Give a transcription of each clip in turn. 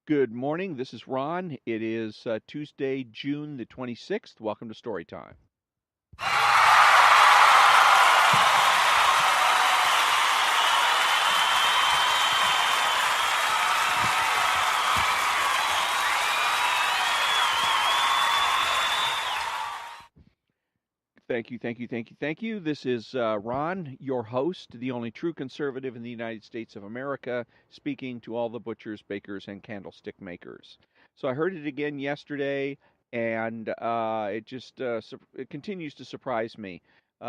Good morning. This is Ron. It is Tuesday, June the 26th. Welcome to Storytime. Thank you. This is Ron, your host, the only true conservative in the United States of America, speaking to all the butchers, bakers, and candlestick makers. So I heard it again yesterday, and it continues to surprise me.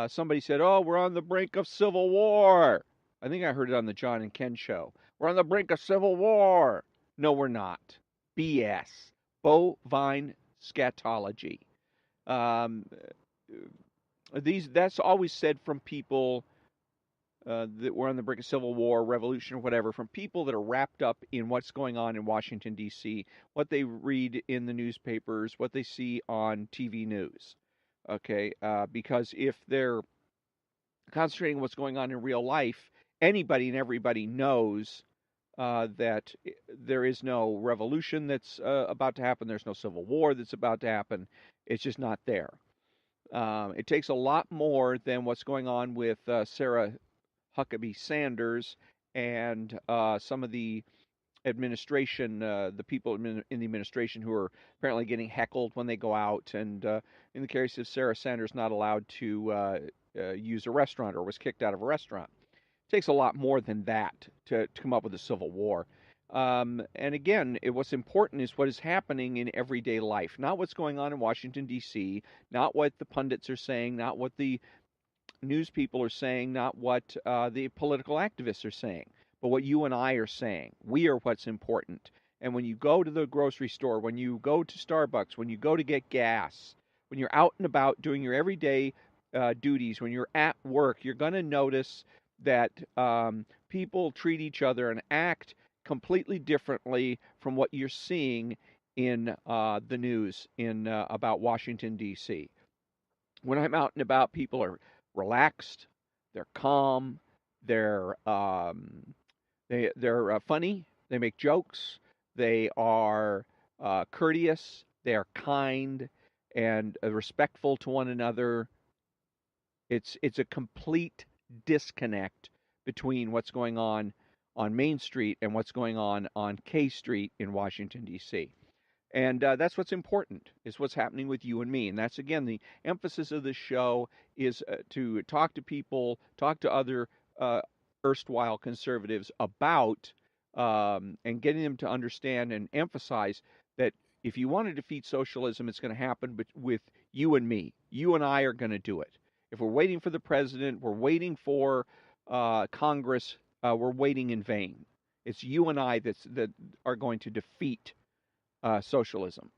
Somebody said, "Oh, we're on the brink of civil war." I think I heard it on the John and Ken show. We're on the brink of civil war. No, we're not. BS. Bovine scatology. Um, that's always said from people that were on the brink of civil war, revolution, or whatever, from people that are wrapped up in what's going on in Washington, D.C., what they read in the newspapers, what they see on TV news. Okay, because if they're concentrating on what's going on in real life, anybody and everybody knows that there is no revolution that's about to happen. There's no civil war that's about to happen. It's just not there. It takes a lot more than what's going on with Sarah Huckabee Sanders and some of the administration, the people in the administration who are apparently getting heckled when they go out. And in the case of Sarah Sanders, not allowed to use a restaurant or was kicked out of a restaurant. It takes a lot more than that to come up with a civil war. And again, what's important is what is happening in everyday life, not what's going on in Washington, D.C., not what the pundits are saying, not what the news people are saying, not what the political activists are saying, but what you and I are saying. We are what's important. And when you go to the grocery store, when you go to Starbucks, when you go to get gas, when you're out and about doing your everyday duties, when you're at work, you're going to notice that people treat each other and act completely differently from what you're seeing in the news in about Washington, D.C. When I'm out and about, people are relaxed, they're calm, they're funny, they make jokes, they are courteous, they are kind and respectful to one another. It's a complete disconnect between what's going on Main Street and what's going on K Street in Washington, D.C. And that's what's important, is what's happening with you and me. And that's, again, the emphasis of this show is to talk to people, talk to other erstwhile conservatives about and getting them to understand and emphasize that if you want to defeat socialism, it's going to happen with you and me. You and I are going to do it. If we're waiting for the president, we're waiting for Congress, we're waiting in vain. It's you and I that are going to defeat socialism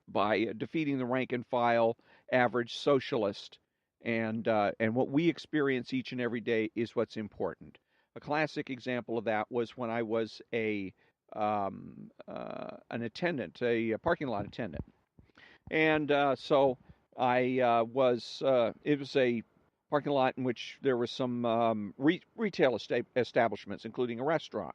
by defeating the rank and file average socialist, and what we experience each and every day is what's important. A classic example of that was when I was an attendant, a parking lot attendant, and so I was. It was a parking lot in which there were some retail establishments, including a restaurant.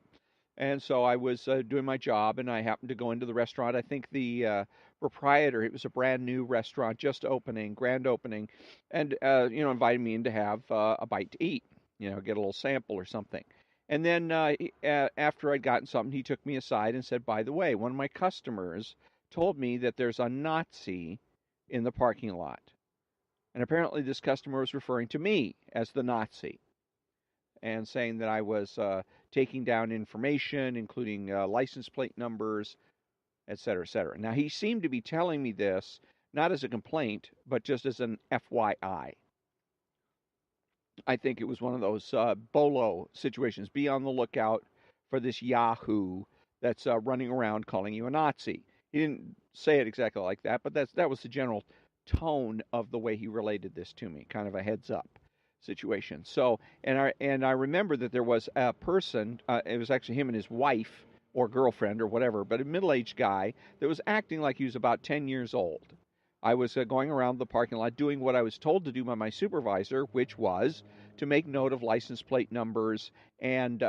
And so I was doing my job, and I happened to go into the restaurant. I think the proprietor, it was a brand new restaurant, just opening, grand opening, and invited me in to have a bite to eat, get a little sample or something. And then after I'd gotten something, he took me aside and said, "By the way, one of my customers told me that there's a Nazi in the parking lot." And apparently this customer was referring to me as the Nazi and saying that I was taking down information, including license plate numbers, et cetera, et cetera. Now, he seemed to be telling me this not as a complaint, but just as an FYI. I think it was one of those BOLO situations. Be on the lookout for this Yahoo that's running around calling you a Nazi. He didn't say it exactly like that, but that was the general tone of the way he related this to me, kind of a heads up situation. So, and I remember that there was a person, it was actually him and his wife or girlfriend or whatever, but a middle-aged guy that was acting like he was about 10 years old. I was going around the parking lot doing what I was told to do by my supervisor, which was to make note of license plate numbers and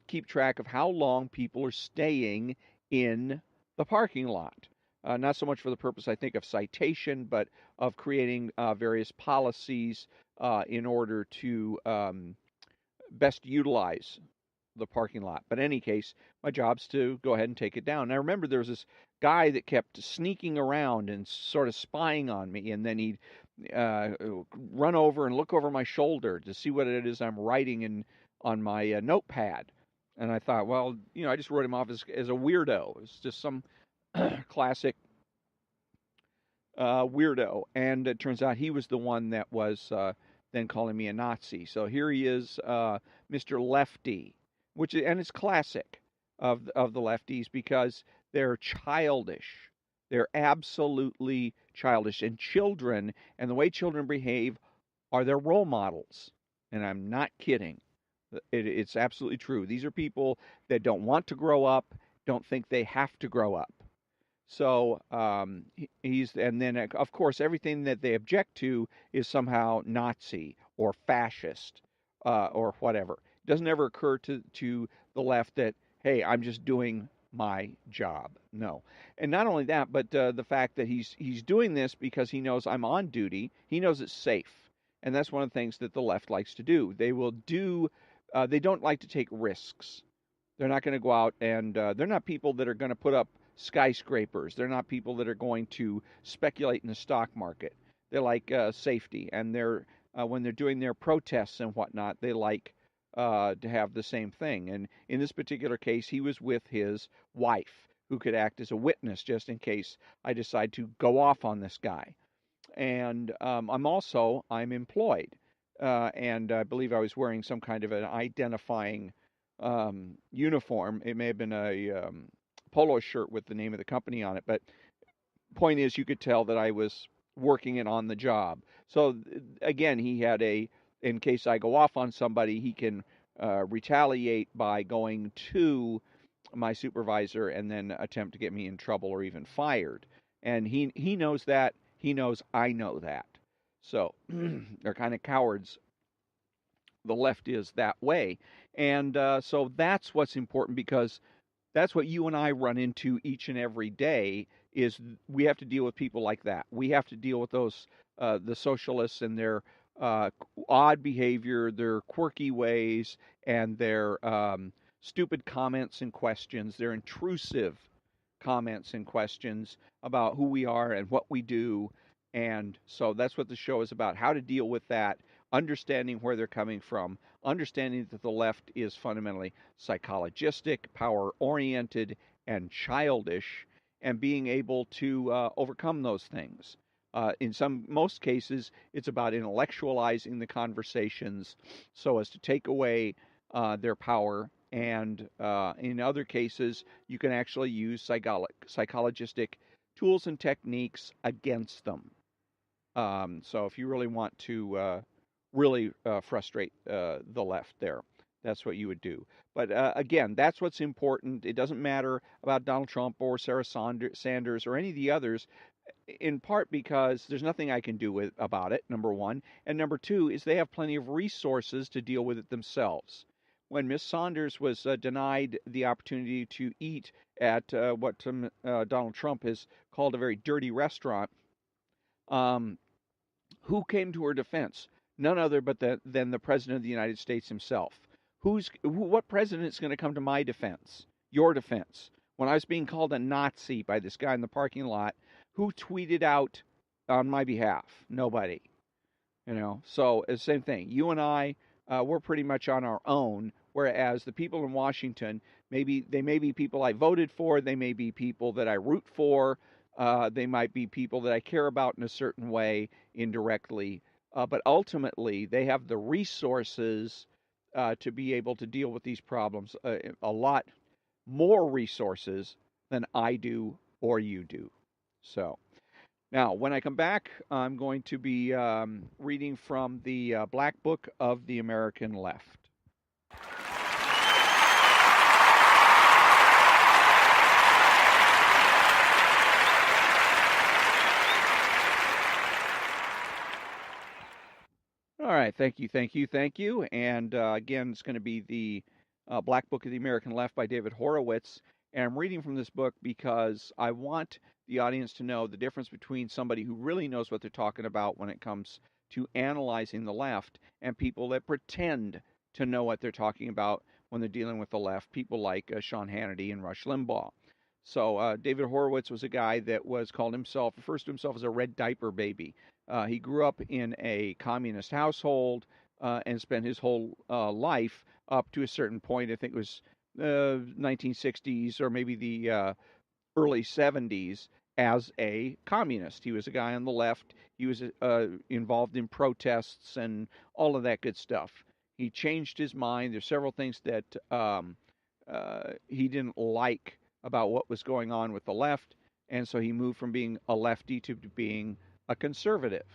keep track of how long people are staying in the parking lot. Not so much for the purpose, I think, of citation, but of creating various policies in order to best utilize the parking lot. But in any case, my job's to go ahead and take it down. And I remember there was this guy that kept sneaking around and sort of spying on me, and then he'd run over and look over my shoulder to see what it is I'm writing on my notepad. And I thought, well, I just wrote him off as a weirdo. It's just some classic weirdo. And it turns out he was the one that was then calling me a Nazi. So here he is, Mr. Lefty, and it's classic of the lefties because they're childish. They're absolutely childish. And children, and the way children behave, are their role models. And I'm not kidding. It's absolutely true. These are people that don't want to grow up, don't think they have to grow up. So and then of course everything that they object to is somehow Nazi or fascist or whatever. It doesn't ever occur to the left that, hey, I'm just doing my job. No. And not only that, but the fact that he's doing this because he knows I'm on duty. He knows it's safe. And that's one of the things that the left likes to do. They don't like to take risks. They're not going to go out and they're not people that are going to put up skyscrapers. They're not people that are going to speculate in the stock market. They like safety, and when they're doing their protests and whatnot, they like to have the same thing. And in this particular case, he was with his wife, who could act as a witness just in case I decide to go off on this guy. And I'm employed, and I believe I was wearing some kind of an identifying uniform. It may have been a polo shirt with the name of the company on it, but point is, you could tell that I was working it on the job. So again, he had in case I go off on somebody, he can retaliate by going to my supervisor and then attempt to get me in trouble or even fired. And he knows that. He knows I know that. So they're kind of cowards. The left is that way. And so that's what's important, because that's what you and I run into each and every day, is we have to deal with people like that. We have to deal with those, the socialists and their odd behavior, their quirky ways, and their stupid comments and questions, their intrusive comments and questions about who we are and what we do. And so that's what the show is about, how to deal with that, understanding where they're coming from, understanding that the left is fundamentally psychologistic, power-oriented, and childish, and being able to overcome those things. In most cases, it's about intellectualizing the conversations so as to take away their power. And in other cases, you can actually use psychologistic tools and techniques against them. So if you really want to really frustrate the left there, that's what you would do. But again, that's what's important. It doesn't matter about Donald Trump or Sarah Sanders or any of the others, in part because there's nothing I can do about it, number one. And number two is they have plenty of resources to deal with it themselves. When Miss Saunders was denied the opportunity to eat at what Donald Trump has called a very dirty restaurant, who came to her defense? None other than the President of the United States himself. What president is going to come to my defense, your defense? When I was being called a Nazi by this guy in the parking lot, who tweeted out on my behalf? Nobody. So it's the same thing. You and I, we're pretty much on our own, whereas the people in Washington, they may be people I voted for, they may be people that I root for, they might be people that I care about in a certain way indirectly, but ultimately they have the resources to be able to deal with these problems, a lot more resources than I do or you do. So now, when I come back, I'm going to be reading from the Black Book of the American Left. Thank you, thank you, thank you. And again, it's going to be the Black Book of the American Left by David Horowitz. And I'm reading from this book because I want the audience to know the difference between somebody who really knows what they're talking about when it comes to analyzing the left and people that pretend to know what they're talking about when they're dealing with the left, people like Sean Hannity and Rush Limbaugh. So David Horowitz was a guy that refers to himself as a red diaper baby. He grew up in a communist household and spent his whole life up to a certain point. I think it was 1960s or maybe the early 70s as a communist. He was a guy on the left. He was involved in protests and all of that good stuff. He changed his mind. There's several things that he didn't like about what was going on with the left, and so he moved from being a lefty to being a conservative.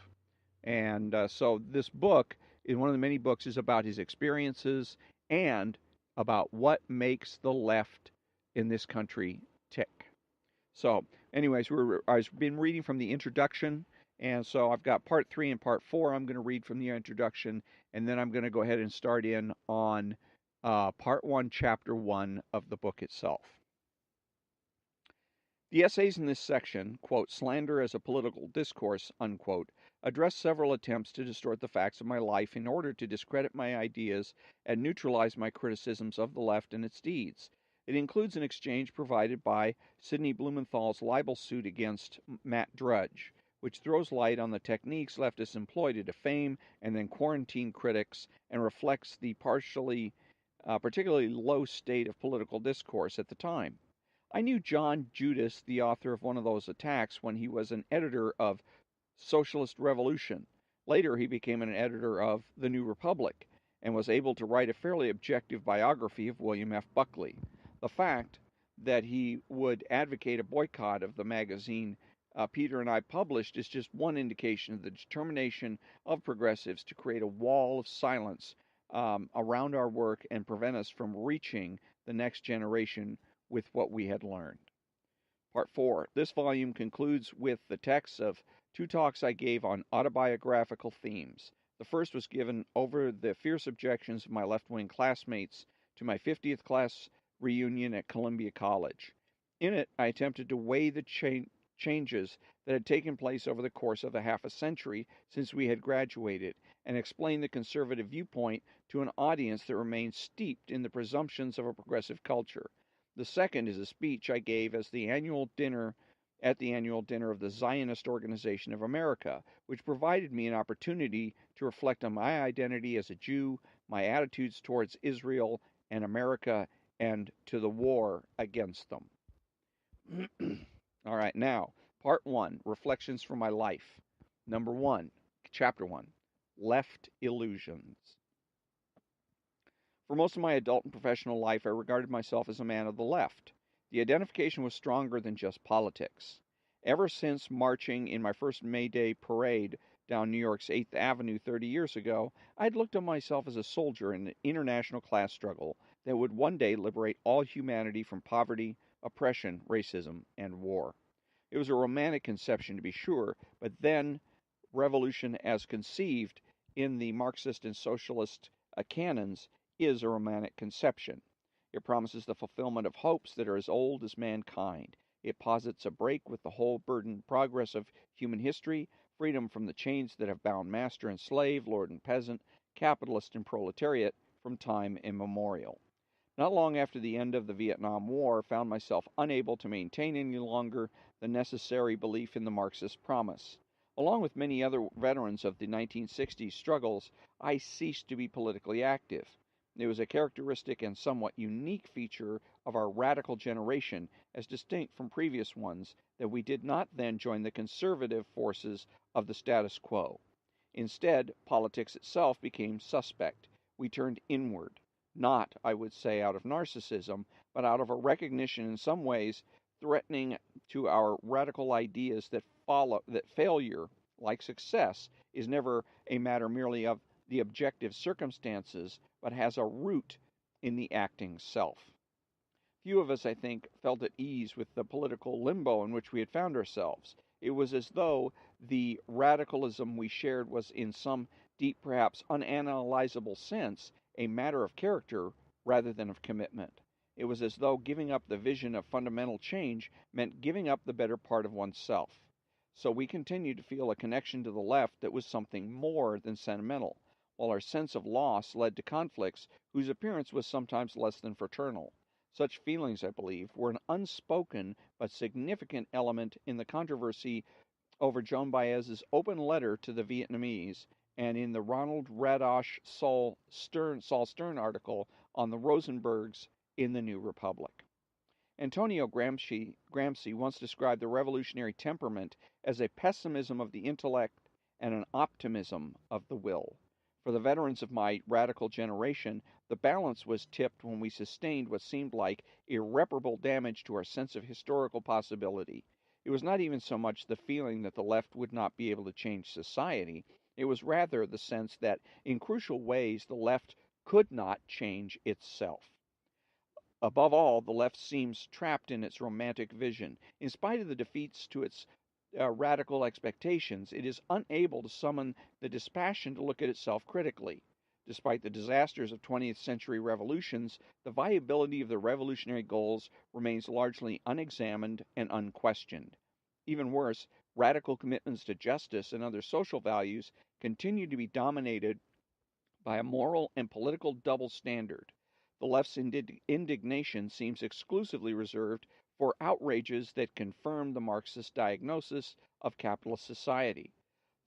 And so this book is one of the many books is about his experiences and about what makes the left in this country tick. So, anyways, I've been reading from the introduction, and so I've got part 3 and part 4. I'm going to read from the introduction, and then I'm going to go ahead and start in on part 1, chapter 1 of the book itself. The essays in this section, quote, slander as a political discourse, unquote, address several attempts to distort the facts of my life in order to discredit my ideas and neutralize my criticisms of the left and its deeds. It includes an exchange provided by Sidney Blumenthal's libel suit against Matt Drudge, which throws light on the techniques leftists employ to defame and then quarantine critics and reflects the particularly low state of political discourse at the time. I knew John Judas, the author of one of those attacks, when he was an editor of Socialist Revolution. Later, he became an editor of The New Republic and was able to write a fairly objective biography of William F. Buckley. The fact that he would advocate a boycott of the magazine Peter and I published is just one indication of the determination of progressives to create a wall of silence around our work and prevent us from reaching the next generation with what we had learned. Part 4. This volume concludes with the texts of 2 talks I gave on autobiographical themes. The first was given over the fierce objections of my left-wing classmates to my 50th class reunion at Columbia College. In it, I attempted to weigh the changes that had taken place over the course of a half a century since we had graduated and explain the conservative viewpoint to an audience that remained steeped in the presumptions of a progressive culture. The second is a speech I gave at the annual dinner of the Zionist Organization of America, which provided me an opportunity to reflect on my identity as a Jew, my attitudes towards Israel and America, and to the war against them. All right, now, part 1, Reflections from My Life. Number 1, chapter 1, Left Illusions. For most of my adult and professional life, I regarded myself as a man of the left. The identification was stronger than just politics. Ever since marching in my first May Day parade down New York's 8th Avenue 30 years ago, I had looked on myself as a soldier in an international class struggle that would one day liberate all humanity from poverty, oppression, racism, and war. It was a romantic conception, to be sure, but then revolution as conceived in the Marxist and socialist canons is a romantic conception. It promises the fulfillment of hopes that are as old as mankind. It posits a break with the whole burdened progress of human history, freedom from the chains that have bound master and slave, lord and peasant, capitalist and proletariat from time immemorial. Not long after the end of the Vietnam War, I found myself unable to maintain any longer the necessary belief in the Marxist promise. Along with many other veterans of the 1960s struggles, I ceased to be politically active. It was a characteristic and somewhat unique feature of our radical generation, as distinct from previous ones, that we did not then join the conservative forces of the status quo. Instead, politics itself became suspect. We turned inward, not, I would say, out of narcissism, but out of a recognition in some ways threatening to our radical ideas that failure, like success, is never a matter merely of the objective circumstances, but has a root in the acting self. Few of us, I think, felt at ease with the political limbo in which we had found ourselves. It was as though the radicalism we shared was in some deep, perhaps unanalyzable sense, a matter of character rather than of commitment. It was as though giving up the vision of fundamental change meant giving up the better part of oneself. So we continued to feel a connection to the left that was something more than sentimental, while our sense of loss led to conflicts whose appearance was sometimes less than fraternal. Such feelings, I believe, were an unspoken but significant element in the controversy over Joan Baez's open letter to the Vietnamese and in the Ronald Radosh Saul Stern article on the Rosenbergs in the New Republic. Antonio Gramsci once described the revolutionary temperament as a pessimism of the intellect and an optimism of the will. For the veterans of my radical generation, the balance was tipped when we sustained what seemed like irreparable damage to our sense of historical possibility. It was not even so much the feeling that the left would not be able to change society, it was rather the sense that in crucial ways the left could not change itself. Above all, the left seems trapped in its romantic vision. In spite of the defeats to its radical expectations, it is unable to summon the dispassion to look at itself critically. Despite the disasters of 20th century revolutions, the viability of the revolutionary goals remains largely unexamined and unquestioned. Even worse, radical commitments to justice and other social values continue to be dominated by a moral and political double standard. The left's indignation seems exclusively reserved for outrages that confirm the Marxist diagnosis of capitalist society.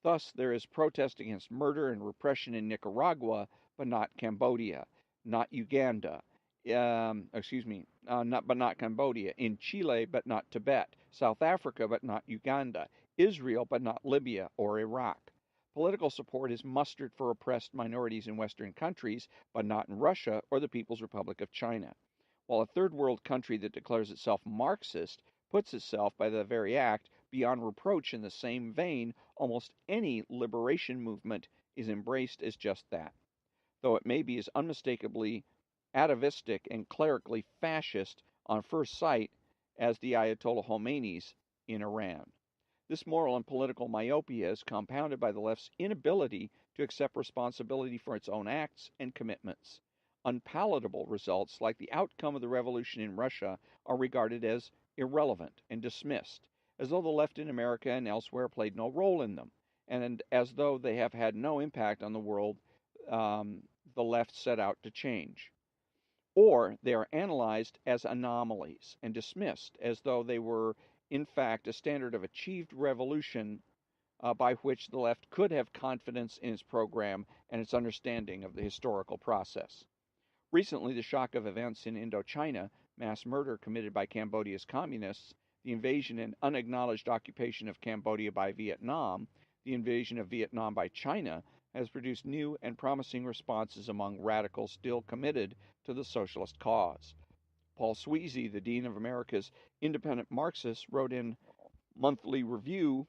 Thus, there is protest against murder and repression in Nicaragua, but not Cambodia, not Uganda, not Cambodia, in Chile, but not Tibet, South Africa, but not Uganda, Israel, but not Libya or Iraq. Political support is mustered for oppressed minorities in Western countries, but not in Russia or the People's Republic of China. While a third world country that declares itself Marxist puts itself, by the very act, beyond reproach in the same vein, almost any liberation movement is embraced as just that, though it may be as unmistakably atavistic and clerically fascist on first sight as the Ayatollah Khomeini's in Iran. This moral and political myopia is compounded by the left's inability to accept responsibility for its own acts and commitments. Unpalatable results, like the outcome of the revolution in Russia, are regarded as irrelevant and dismissed, as though the left in America and elsewhere played no role in them, and as though they have had no impact on the world the left set out to change. Or they are analyzed as anomalies and dismissed as though they were in fact a standard of achieved revolution by which the left could have confidence in its program and its understanding of the historical process. Recently, the shock of events in Indochina, mass murder committed by Cambodia's communists, the invasion and unacknowledged occupation of Cambodia by Vietnam, the invasion of Vietnam by China, has produced new and promising responses among radicals still committed to the socialist cause. Paul Sweezy, the Dean of America's Independent Marxists, wrote in Monthly Review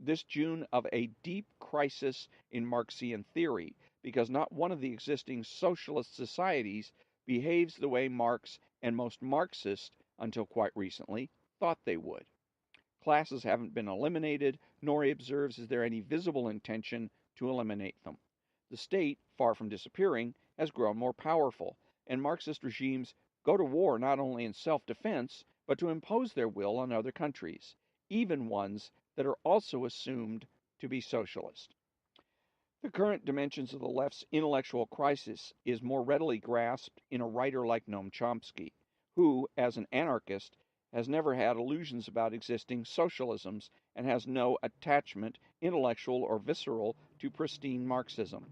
this June of a deep crisis in Marxian theory, because not one of the existing socialist societies behaves the way Marx and most Marxists, until quite recently, thought they would. Classes haven't been eliminated, nor, he observes, is there any visible intention to eliminate them. The state, far from disappearing, has grown more powerful, and Marxist regimes go to war not only in self-defense, but to impose their will on other countries, even ones that are also assumed to be socialist. The current dimensions of the left's intellectual crisis is more readily grasped in a writer like Noam Chomsky, who, as an anarchist, has never had illusions about existing socialisms and has no attachment, intellectual or visceral, to pristine Marxism.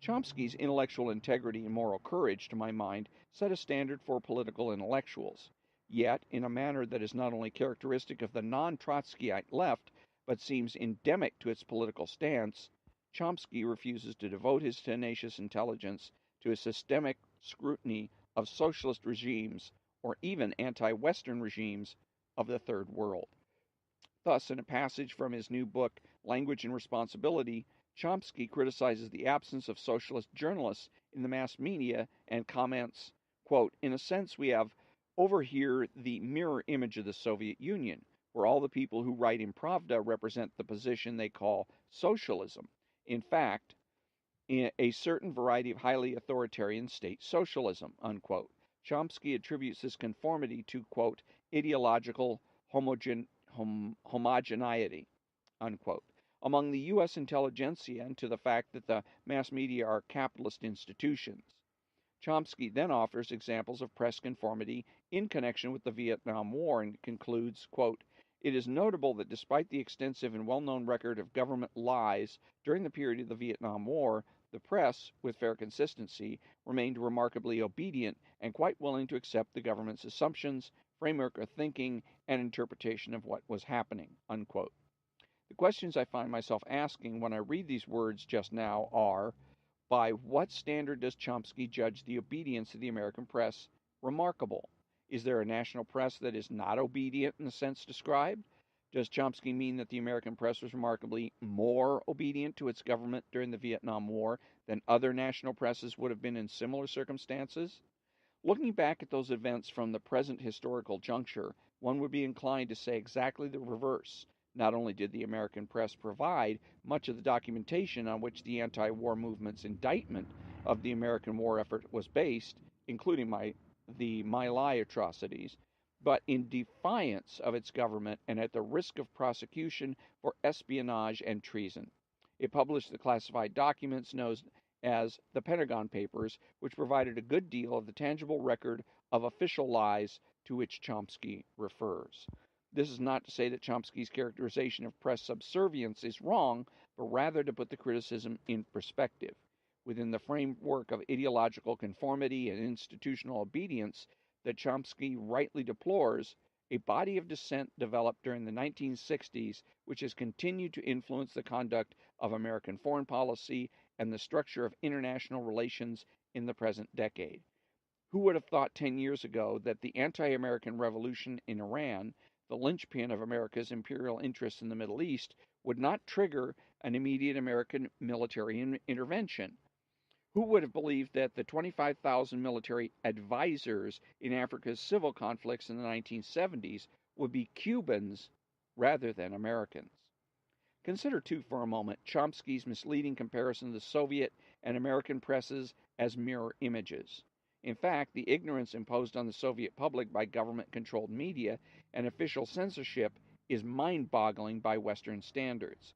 Chomsky's intellectual integrity and moral courage, to my mind, set a standard for political intellectuals, yet in a manner that is not only characteristic of the non-Trotskyite left, but seems endemic to its political stance. Chomsky refuses to devote his tenacious intelligence to a systemic scrutiny of socialist regimes or even anti-Western regimes of the Third World. Thus, in a passage from his new book, Language and Responsibility, Chomsky criticizes the absence of socialist journalists in the mass media and comments, quote, "In a sense, we have over here the mirror image of the Soviet Union, where all the people who write in Pravda represent the position they call socialism. In fact, in a certain variety of highly authoritarian state socialism, unquote. Chomsky attributes this conformity to, quote, ideological homogeneity, unquote, among the U.S. intelligentsia and to the fact that the mass media are capitalist institutions. Chomsky then offers examples of press conformity in connection with the Vietnam War and concludes, quote, it is notable that despite the extensive and well-known record of government lies during the period of the Vietnam War, the press, with fair consistency, remained remarkably obedient and quite willing to accept the government's assumptions, framework of thinking, and interpretation of what was happening, unquote. The questions I find myself asking when I read these words just now are, by what standard does Chomsky judge the obedience of the American press remarkable? Is there a national press that is not obedient in the sense described? Does Chomsky mean that the American press was remarkably more obedient to its government during the Vietnam War than other national presses would have been in similar circumstances? Looking back at those events from the present historical juncture, one would be inclined to say exactly the reverse. Not only did the American press provide much of the documentation on which the anti-war movement's indictment of the American war effort was based, including the My Lai atrocities, but in defiance of its government and at the risk of prosecution for espionage and treason. It published the classified documents known as the Pentagon Papers, which provided a good deal of the tangible record of official lies to which Chomsky refers. This is not to say that Chomsky's characterization of press subservience is wrong, but rather to put the criticism in perspective. Within the framework of ideological conformity and institutional obedience that Chomsky rightly deplores, a body of dissent developed during the 1960s which has continued to influence the conduct of American foreign policy and the structure of international relations in the present decade. Who would have thought 10 years ago that the anti-American revolution in Iran, the linchpin of America's imperial interests in the Middle East, would not trigger an immediate American military intervention? Who would have believed that the 25,000 military advisors in Africa's civil conflicts in the 1970s would be Cubans rather than Americans? Consider, too, for a moment, Chomsky's misleading comparison of the Soviet and American presses as mirror images. In fact, the ignorance imposed on the Soviet public by government-controlled media and official censorship is mind-boggling by Western standards.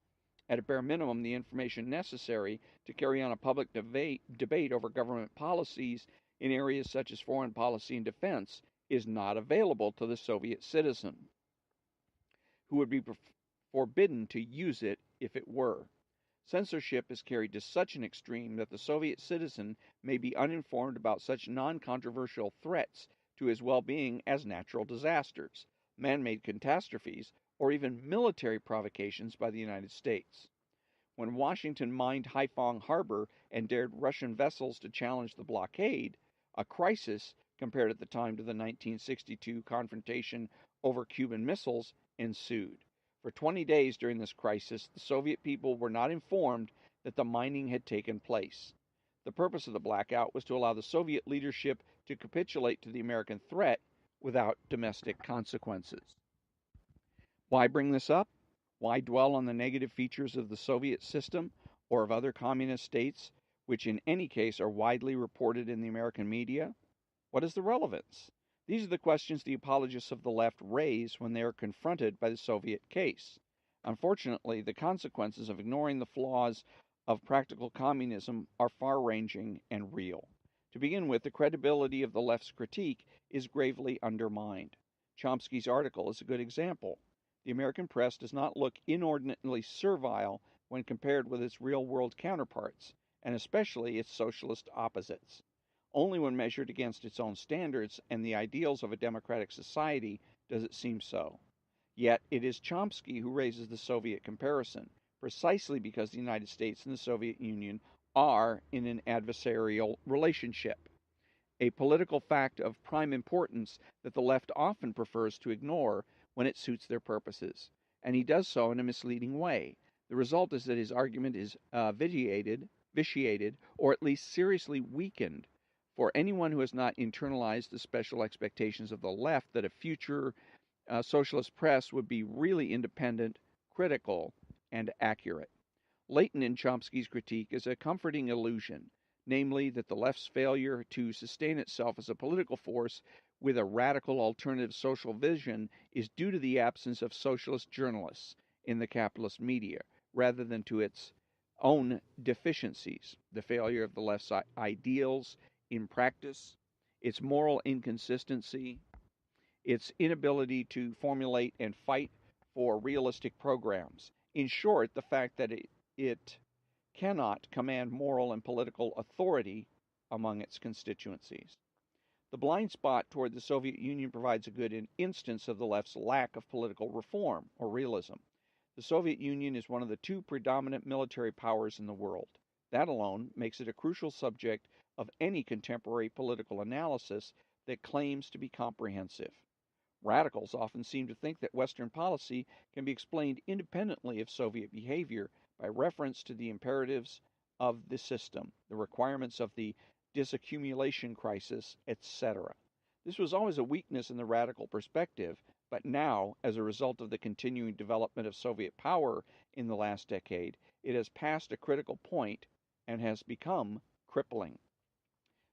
At a bare minimum, the information necessary to carry on a public debate over government policies in areas such as foreign policy and defense is not available to the Soviet citizen, who would be forbidden to use it if it were. Censorship is carried to such an extreme that the Soviet citizen may be uninformed about such non-controversial threats to his well-being as natural disasters, man-made catastrophes, or even military provocations by the United States. When Washington mined Haiphong Harbor and dared Russian vessels to challenge the blockade, a crisis compared at the time to the 1962 confrontation over Cuban missiles ensued. For 20 days during this crisis, the Soviet people were not informed that the mining had taken place. The purpose of the blackout was to allow the Soviet leadership to capitulate to the American threat without domestic consequences. Why bring this up? Why dwell on the negative features of the Soviet system or of other communist states, which in any case are widely reported in the American media? What is the relevance? These are the questions the apologists of the left raise when they are confronted by the Soviet case. Unfortunately, the consequences of ignoring the flaws of practical communism are far-ranging and real. To begin with, the credibility of the left's critique is gravely undermined. Chomsky's article is a good example. The American press does not look inordinately servile when compared with its real-world counterparts, and especially its socialist opposites. Only when measured against its own standards and the ideals of a democratic society does it seem so. Yet it is Chomsky who raises the Soviet comparison, precisely because the United States and the Soviet Union are in an adversarial relationship, a political fact of prime importance that the left often prefers to ignore when it suits their purposes, and he does so in a misleading way. The result is that his argument is vitiated, or at least seriously weakened. For anyone who has not internalized the special expectations of the left that a future socialist press would be really independent, critical, and accurate. Latent in Chomsky's critique is a comforting illusion, namely that the left's failure to sustain itself as a political force with a radical alternative social vision is due to the absence of socialist journalists in the capitalist media, rather than to its own deficiencies, the failure of the left's ideals in practice, its moral inconsistency, its inability to formulate and fight for realistic programs. In short, the fact that it cannot command moral and political authority among its constituencies. The blind spot toward the Soviet Union provides a good instance of the left's lack of political reform or realism. The Soviet Union is one of the two predominant military powers in the world. That alone makes it a crucial subject of any contemporary political analysis that claims to be comprehensive. Radicals often seem to think that Western policy can be explained independently of Soviet behavior by reference to the imperatives of the system, the requirements of the disaccumulation crisis, etc. This was always a weakness in the radical perspective, but now, as a result of the continuing development of Soviet power in the last decade, it has passed a critical point and has become crippling.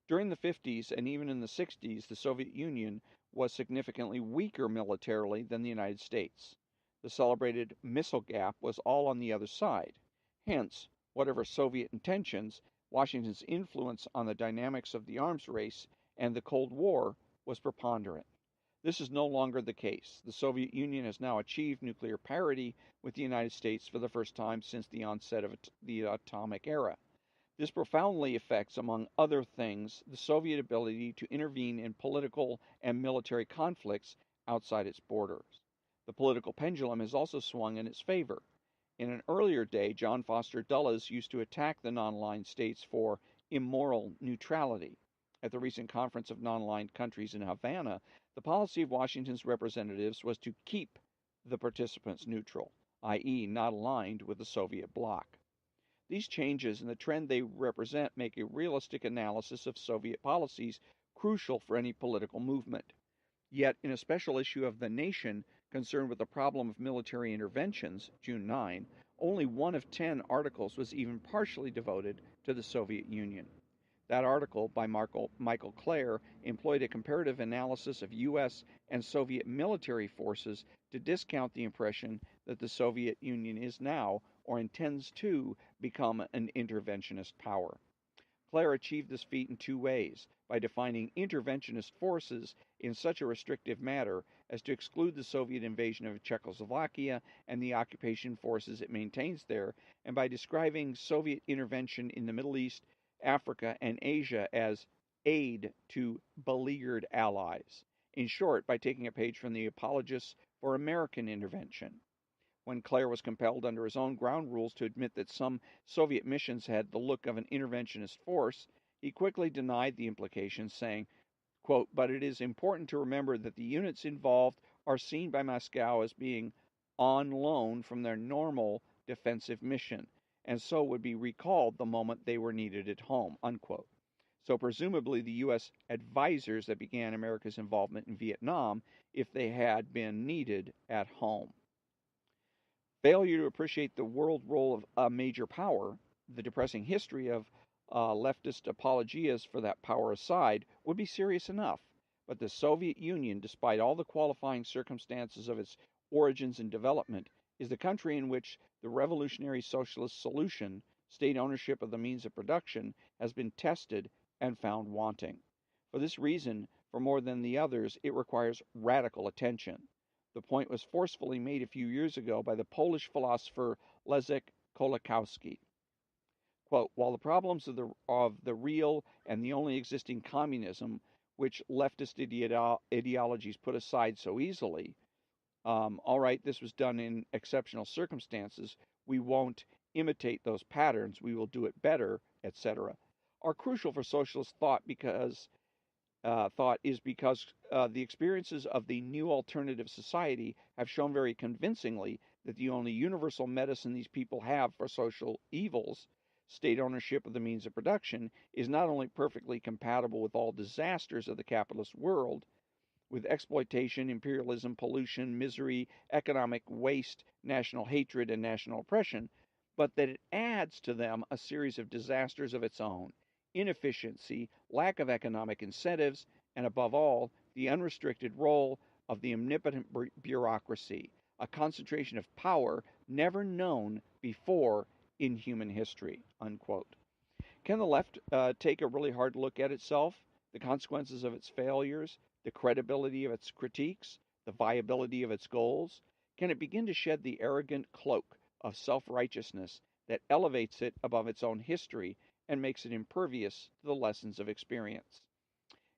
During the 50s and even in the 60s, the Soviet Union was significantly weaker militarily than the United States. The celebrated missile gap was all on the other side. Hence, whatever Soviet intentions, Washington's influence on the dynamics of the arms race and the Cold War was preponderant. This is no longer the case. The Soviet Union has now achieved nuclear parity with the United States for the first time since the onset of the atomic era. This profoundly affects, among other things, the Soviet ability to intervene in political and military conflicts outside its borders. The political pendulum has also swung in its favor. In an earlier day, John Foster Dulles used to attack the non-aligned states for immoral neutrality. At the recent conference of non-aligned countries in Havana, the policy of Washington's representatives was to keep the participants neutral, i.e., not aligned with the Soviet bloc. These changes and the trend they represent make a realistic analysis of Soviet policies crucial for any political movement. Yet, in a special issue of The Nation concerned with the problem of military interventions, June 9, only 1 of 10 articles was even partially devoted to the Soviet Union. That article, by Michael Clare, employed a comparative analysis of U.S. and Soviet military forces to discount the impression that the Soviet Union is now, or intends to, become an interventionist power. Clare achieved this feat in 2 ways: by defining interventionist forces in such a restrictive manner as to exclude the Soviet invasion of Czechoslovakia and the occupation forces it maintains there, and by describing Soviet intervention in the Middle East, Africa, and Asia as aid to beleaguered allies. In short, by taking a page from the apologists for American intervention. When Clare was compelled under his own ground rules to admit that some Soviet missions had the look of an interventionist force, he quickly denied the implications, saying, quote, "But it is important to remember that the units involved are seen by Moscow as being on loan from their normal defensive mission, and so would be recalled the moment they were needed at home," unquote. So presumably the U.S. advisors that began America's involvement in Vietnam if they had been needed at home. Failure to appreciate the world role of a major power, the depressing history of leftist apologias for that power aside, would be serious enough. But the Soviet Union, despite all the qualifying circumstances of its origins and development, is the country in which the revolutionary socialist solution, state ownership of the means of production, has been tested and found wanting. For this reason, for more than the others, it requires radical attention. The point was forcefully made a few years ago by the Polish philosopher Leszek Kolakowski. Quote, "While the problems of the real and the only existing communism, which leftist ideologies put aside so easily, all right, this was done in exceptional circumstances, we won't imitate those patterns, we will do it better, etc., are crucial for socialist thought because the experiences of the new alternative society have shown very convincingly that the only universal medicine these people have for social evils, state ownership of the means of production, is not only perfectly compatible with all disasters of the capitalist world, with exploitation, imperialism, pollution, misery, economic waste, national hatred, and national oppression, but that it adds to them a series of disasters of its own: inefficiency, lack of economic incentives, and above all, the unrestricted role of the omnipotent bureaucracy, a concentration of power never known before in human history. Unquote. Can the left take a really hard look at itself, the consequences of its failures, the credibility of its critiques, the viability of its goals? Can it begin to shed the arrogant cloak of self righteousness that elevates it above its own history and makes it impervious to the lessons of experience?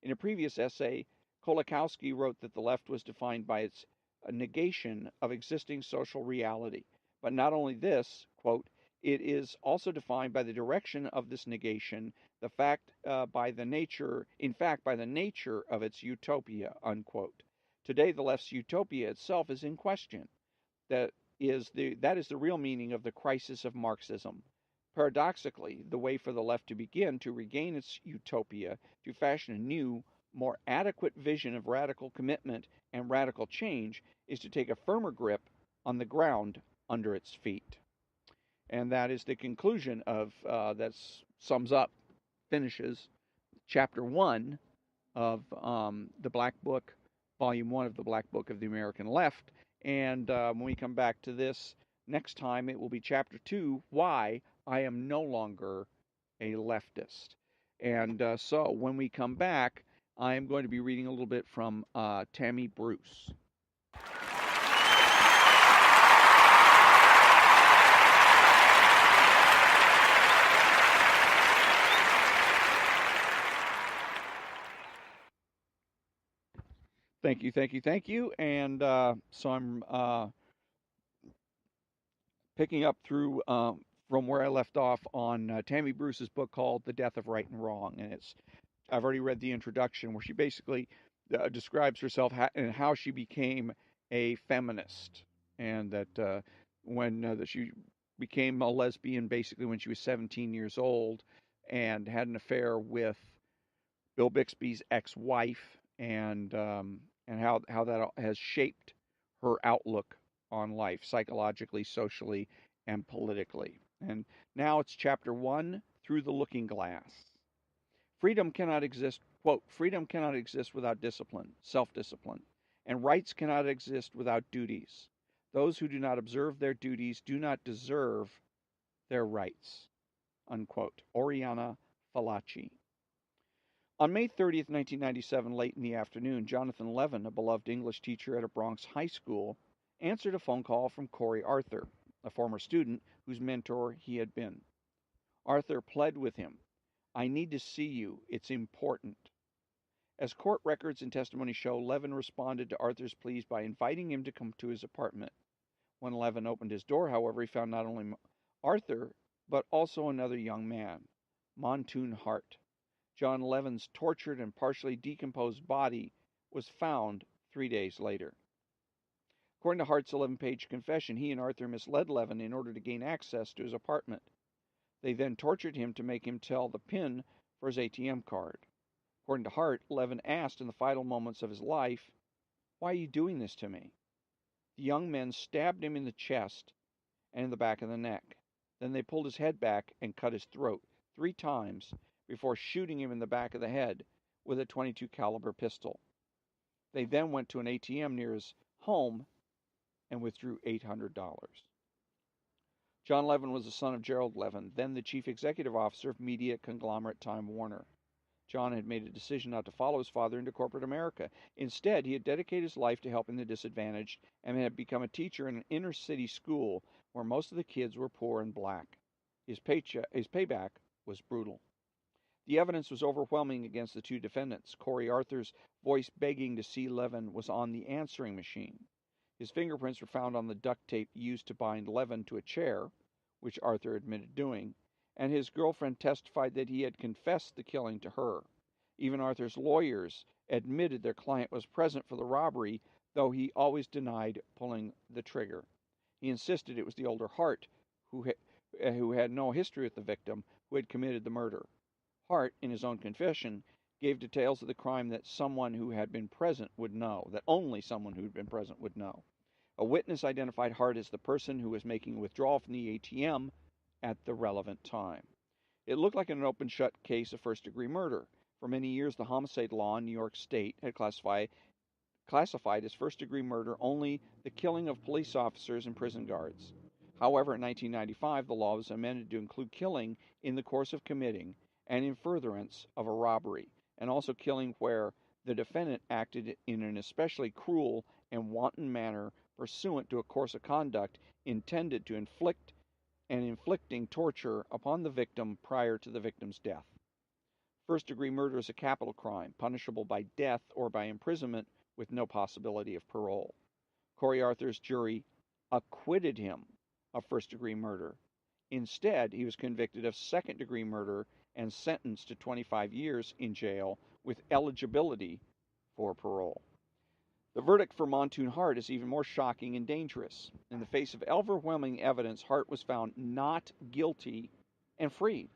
In a previous essay, Kolakowski wrote that the left was defined by its negation of existing social reality. But not only this, quote, it is also defined by the direction of this negation, by the nature of its utopia, unquote. Today, the left's utopia itself is in question. That is the real meaning of the crisis of Marxism. Paradoxically, the way for the left to begin to regain its utopia, to fashion a new, more adequate vision of radical commitment and radical change, is to take a firmer grip on the ground under its feet. And that is the conclusion of finishes chapter 1 of the Black Book, volume 1 of the Black Book of the American Left. And when we come back to this next time, it will be chapter 2, Why I Am No Longer a Leftist. And so when we come back, I am going to be reading a little bit from Tammy Bruce. Thank you. And so I'm picking up through from where I left off on Tammy Bruce's book called The Death of Right and Wrong. And I've already read the introduction where she basically describes herself and how she became a feminist. And that that she became a lesbian basically when she was 17 years old and had an affair with Bill Bixby's ex-wife, and how that has shaped her outlook on life psychologically, socially, and politically. And now it's chapter 1, Through the Looking Glass. Freedom cannot exist, quote, freedom cannot exist without discipline, self-discipline, and rights cannot exist without duties. Those who do not observe their duties do not deserve their rights, unquote. Oriana Fallaci. On May 30th, 1997, late in the afternoon, Jonathan Levin, a beloved English teacher at a Bronx high school, answered a phone call from Corey Arthur, a former student whose mentor he had been. Arthur pled with him, "I need to see you. It's important." As court records and testimony show, Levin responded to Arthur's pleas by inviting him to come to his apartment. When Levin opened his door, however, he found not only Arthur, but also another young man, Montoon Hart. John Levin's tortured and partially decomposed body was found 3 days later. According to Hart's 11-page confession, he and Arthur misled Levin in order to gain access to his apartment. They then tortured him to make him tell the PIN for his ATM card. According to Hart, Levin asked in the final moments of his life, "Why are you doing this to me?" The young men stabbed him in the chest and in the back of the neck. Then they pulled his head back and cut his throat 3 times before shooting him in the back of the head with a .22 caliber pistol. They then went to an ATM near his home and withdrew $800. John Levin was the son of Gerald Levin, then the chief executive officer of media conglomerate Time Warner. John had made a decision not to follow his father into corporate America. Instead, he had dedicated his life to helping the disadvantaged and had become a teacher in an inner-city school where most of the kids were poor and black. His payback was brutal. The evidence was overwhelming against the 2 defendants. Corey Arthur's voice begging to see Levin was on the answering machine. His fingerprints were found on the duct tape used to bind Levin to a chair, which Arthur admitted doing, and his girlfriend testified that he had confessed the killing to her. Even Arthur's lawyers admitted their client was present for the robbery, though he always denied pulling the trigger. He insisted it was the older Hart, who had no history with the victim, who had committed the murder. Hart, in his own confession, gave details of the crime that someone who had been present would know, that only someone who had been present would know. A witness identified Hart as the person who was making a withdrawal from the ATM at the relevant time. It looked like an open shut case of first degree murder. For many years, the homicide law in New York State had classified as first degree murder only the killing of police officers and prison guards. However, in 1995, the law was amended to include killing in the course of committing and in furtherance of a robbery, and also killing where the defendant acted in an especially cruel and wanton manner pursuant to a course of conduct intended to inflict and inflicting torture upon the victim prior to the victim's death. First degree murder is a capital crime, punishable by death or by imprisonment with no possibility of parole. Corey Arthur's jury acquitted him of first degree murder. Instead, he was convicted of second degree murder and sentenced to 25 years in jail with eligibility for parole. The verdict for Montoon Hart is even more shocking and dangerous. In the face of overwhelming evidence, Hart was found not guilty and freed.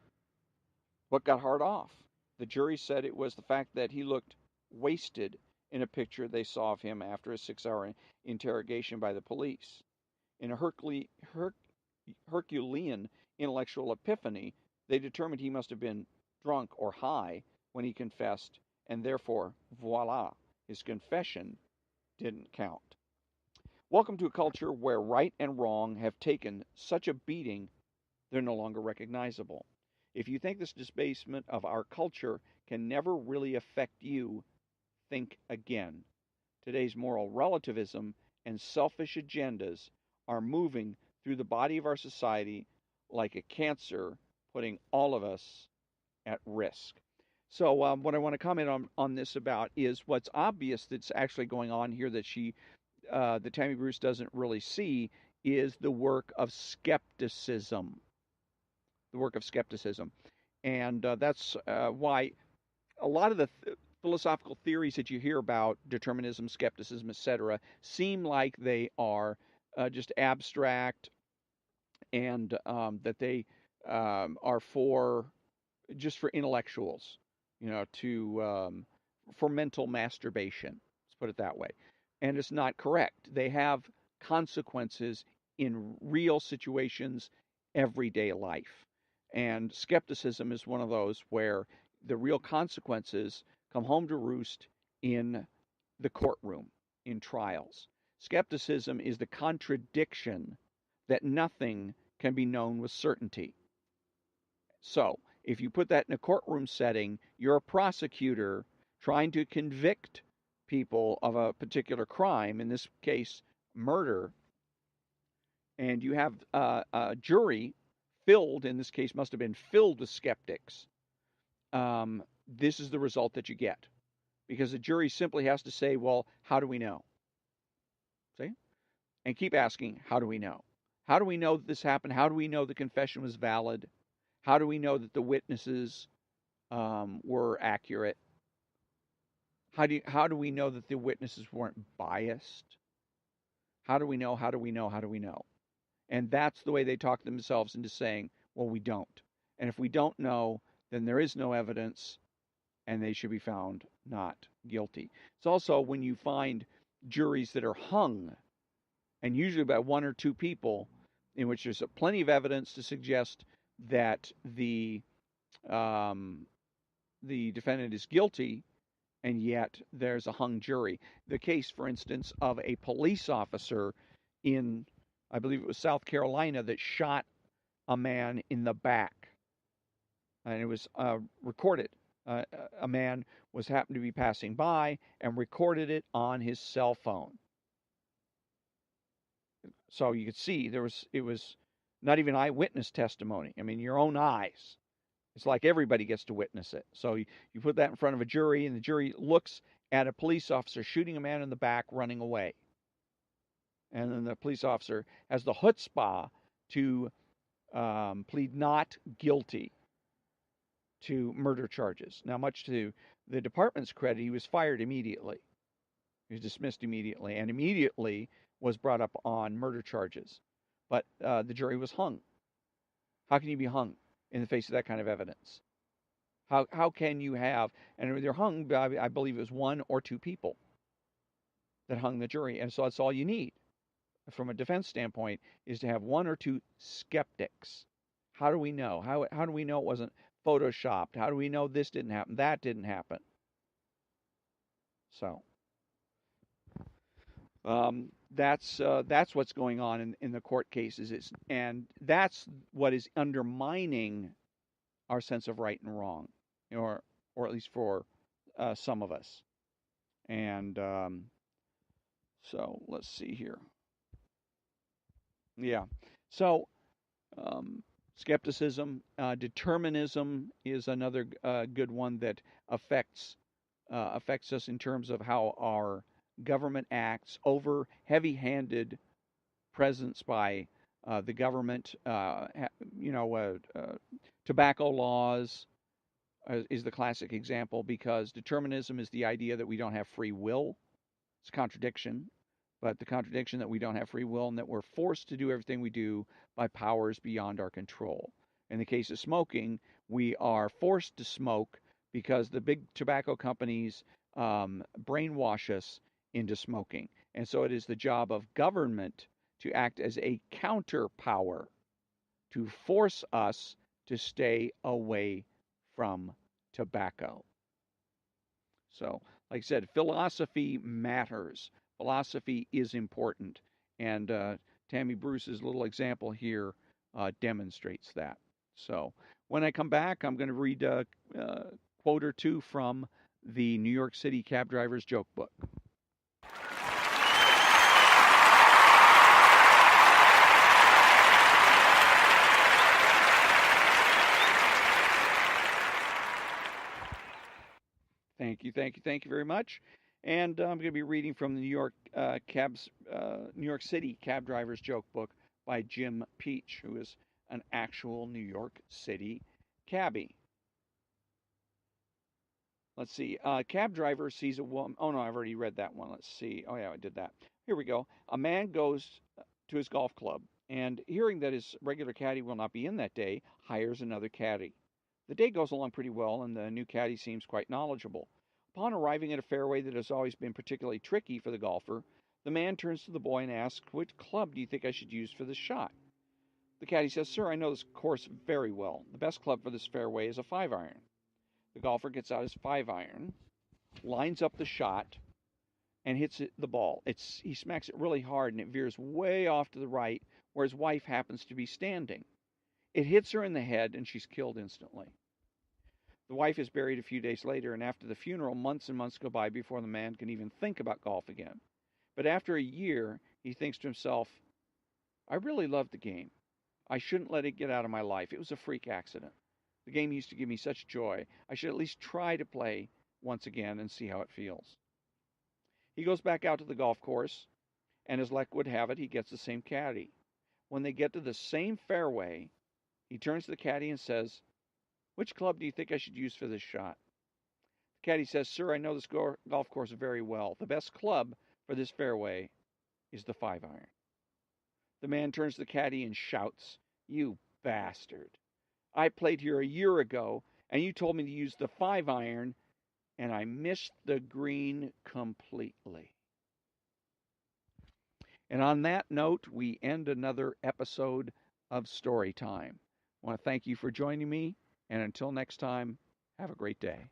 What got Hart off? The jury said it was the fact that he looked wasted in a picture they saw of him after a 6-hour interrogation by the police. In a Herculean intellectual epiphany, they determined he must have been drunk or high when he confessed, and therefore, voila, his confession didn't count. Welcome to a culture where right and wrong have taken such a beating they're no longer recognizable. If you think this debasement of our culture can never really affect you, think again. Today's moral relativism and selfish agendas are moving through the body of our society like a cancer, putting all of us at risk. So what I want to comment on this about is what's obvious that's actually going on here that Tammy Bruce doesn't really see is the work of skepticism. The work of skepticism. And that's why a lot of the philosophical theories that you hear about, determinism, skepticism, etc., seem like they are just abstract and that they are for intellectuals, for mental masturbation. Let's put it that way. And it's not correct. They have consequences in real situations, everyday life. And skepticism is one of those where the real consequences come home to roost in the courtroom, in trials. Skepticism is the contradiction that nothing can be known with certainty. So, if you put that in a courtroom setting, you're a prosecutor trying to convict people of a particular crime, in this case, murder, and you have a jury filled, in this case must have been filled with skeptics, this is the result that you get. Because the jury simply has to say, well, how do we know? See? And keep asking, how do we know? How do we know that this happened? How do we know the confession was valid? How do we know that the witnesses were accurate? How do we know that the witnesses weren't biased? How do we know? How do we know? How do we know? And that's the way they talk themselves into saying, well, we don't. And if we don't know, then there is no evidence, and they should be found not guilty. It's also when you find juries that are hung, and usually by one or two people, in which there's plenty of evidence to suggest that the defendant is guilty, and yet there's a hung jury. The case, for instance, of a police officer in, I believe it was South Carolina, that shot a man in the back. And it was recorded. A man happened to be passing by and recorded it on his cell phone. So you could see it was not even eyewitness testimony. I mean, your own eyes. It's like everybody gets to witness it. So you put that in front of a jury, and the jury looks at a police officer shooting a man in the back running away. And then the police officer has the chutzpah to plead not guilty to murder charges. Now, much to the department's credit, he was fired immediately. He was dismissed immediately, and immediately was brought up on murder charges. But the jury was hung. How can you be hung in the face of that kind of evidence? How can you have, and they're hung by, I believe it was one or two people that hung the jury, and so that's all you need from a defense standpoint, is to have one or two skeptics. How do we know? How do we know it wasn't photoshopped? How do we know this didn't happen? That didn't happen. So that's what's going on in the court cases. And that's what is undermining our sense of right and wrong, or at least for some of us. And so let's see here. Yeah. So skepticism, determinism is another good one that affects us in terms of how our government acts. Over heavy-handed presence by the government, tobacco laws is the classic example, because determinism is the idea that we don't have free will. It's a contradiction, but the contradiction that we don't have free will and that we're forced to do everything we do by powers beyond our control. In the case of smoking, we are forced to smoke because the big tobacco companies brainwash us into smoking. And so it is the job of government to act as a counterpower to force us to stay away from tobacco. So, like I said, philosophy matters. Philosophy is important. And Tammy Bruce's little example here demonstrates that. So, when I come back, I'm going to read a quote or two from the New York City Cab Driver's Joke Book. Thank you very much. And I'm going to be reading from the New York City Cab Driver's Joke Book by Jim Peach, who is an actual New York City cabbie. Let's see. Cab driver sees a woman. Oh no, I've already read that one. Let's see. Oh yeah, I did that. Here we go. A man goes to his golf club, and hearing that his regular caddy will not be in that day, hires another caddy. The day goes along pretty well, and the new caddy seems quite knowledgeable. Upon arriving at a fairway that has always been particularly tricky for the golfer, the man turns to the boy and asks, "Which club do you think I should use for this shot?" The caddy says, "Sir, I know this course very well. The best club for this fairway is a 5-iron." The golfer gets out his 5-iron, lines up the shot, and hits the ball. He smacks it really hard, and it veers way off to the right, where his wife happens to be standing. It hits her in the head, and she's killed instantly. The wife is buried a few days later, and after the funeral, months and months go by before the man can even think about golf again. But after a year, he thinks to himself, "I really loved the game. I shouldn't let it get out of my life. It was a freak accident. The game used to give me such joy. I should at least try to play once again and see how it feels." He goes back out to the golf course, and as luck would have it, he gets the same caddy. When they get to the same fairway, he turns to the caddy and says, "Which club do you think I should use for this shot?" The caddy says, "Sir, I know this golf course very well. The best club for this fairway is the 5-iron." The man turns to the caddy and shouts, "You bastard. I played here a year ago, and you told me to use the 5-iron, and I missed the green completely." And on that note, we end another episode of Story Time. I want to thank you for joining me, and until next time, have a great day.